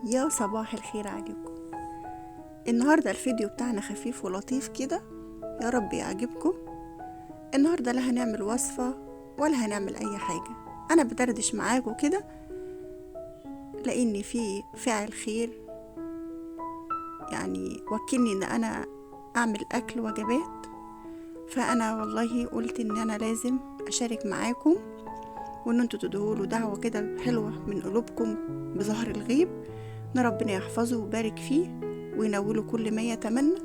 يا صباح الخير عليكم. النهاردة الفيديو بتاعنا خفيف ولطيف كده، يا رب يعجبكم. النهاردة لا هنعمل وصفة ولا هنعمل اي حاجة، انا بدردش معاكم كده لاني في فعل خير، يعني وكلني ان انا اعمل اكل وجبات، فانا والله قلت ان انا لازم اشارك معاكم وان انتوا تدعوا دعوة كده حلوة من قلوبكم بظهر الغيب، ان ربنا يحفظه ويبارك فيه وينوله كل ما يتمنى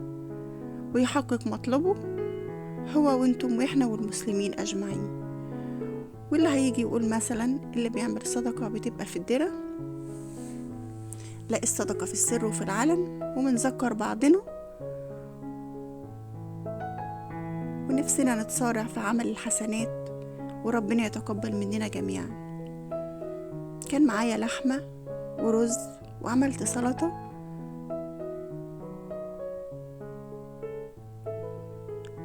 ويحقق مطلبه هو وانتم واحنا والمسلمين اجمعين. واللي هيجي يقول مثلا اللي بيعمل صدقة بتبقى في الدرة، لا، الصدقة في السر وفي العلن، ومنذكر بعضنا ونفسنا نتسارع في عمل الحسنات وربنا يتقبل مننا جميعا. كان معايا لحمة ورز وعملت سلطة.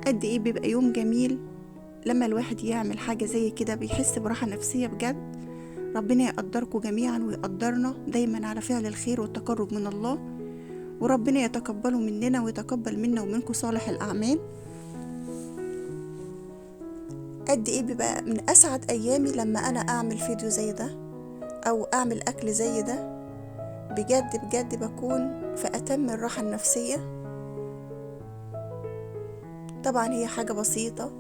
قد ايه بيبقى يوم جميل لما الواحد يعمل حاجة زي كده، بيحس براحة نفسية بجد. ربنا يقدركم جميعا ويقدرنا دايما على فعل الخير والتقرب من الله، وربنا يتقبله مننا ويتقبل منا ومنكم صالح الأعمال. قد ايه بيبقى من أسعد أيامي لما أنا أعمل فيديو زي ده أو أعمل أكل زي ده، بجد بجد بكون في أتم الراحة النفسية. طبعا هي حاجة بسيطة،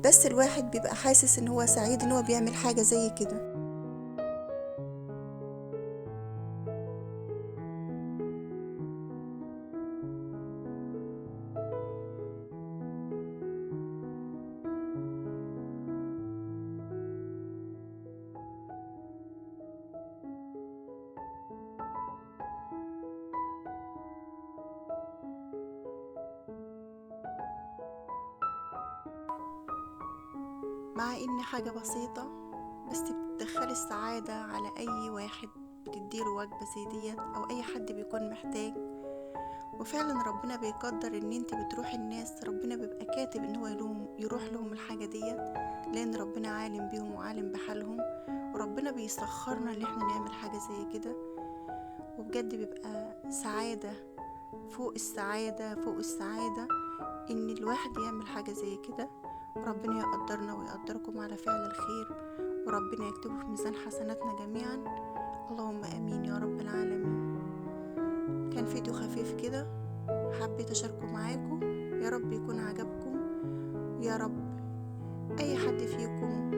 بس الواحد بيبقى حاسس ان هو سعيد ان هو بيعمل حاجة زي كده. مع ان حاجة بسيطة بس بتدخل السعادة على اي واحد بتديله وجبة زي ديت او اي حد بيكون محتاج. وفعلا ربنا بيقدر ان انت بتروح الناس، ربنا بيبقى كاتب ان هو يروح لهم الحاجة ديت، لان ربنا عالم بيهم وعالم بحالهم، وربنا بيسخرنا ان احنا نعمل حاجة زي كده. وبجد بيبقى سعادة فوق السعادة فوق السعادة ان الواحد يعمل حاجة زي كده، وربنا يقدرنا ويقدركم على فعل الخير، وربنا يكتبه في ميزان حسناتنا جميعا. اللهم امين يا رب العالمين. كان فيديو خفيف كده حبيت اشاركه معاكم، يا رب يكون عجبكم، يا رب اي حد فيكم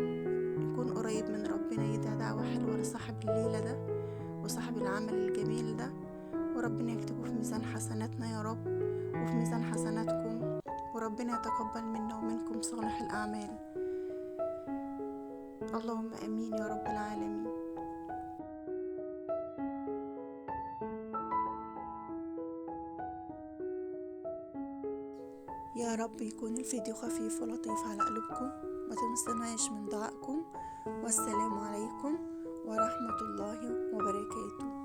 يكون قريب من ربنا يدعي دعوة حلوة لصاحب الليلة ده وصاحب العمل الجميل ده، وربنا يكتبه في ميزان حسناتنا يا رب وفي ميزان حسناتكم، وربنا يتقبل منا ومنكم صالح الأعمال. اللهم أمين يا رب العالمين. يا رب يكون الفيديو خفيف ولطيف على قلوبكم، ما تنسوناش من دعائكم، والسلام عليكم ورحمة الله وبركاته.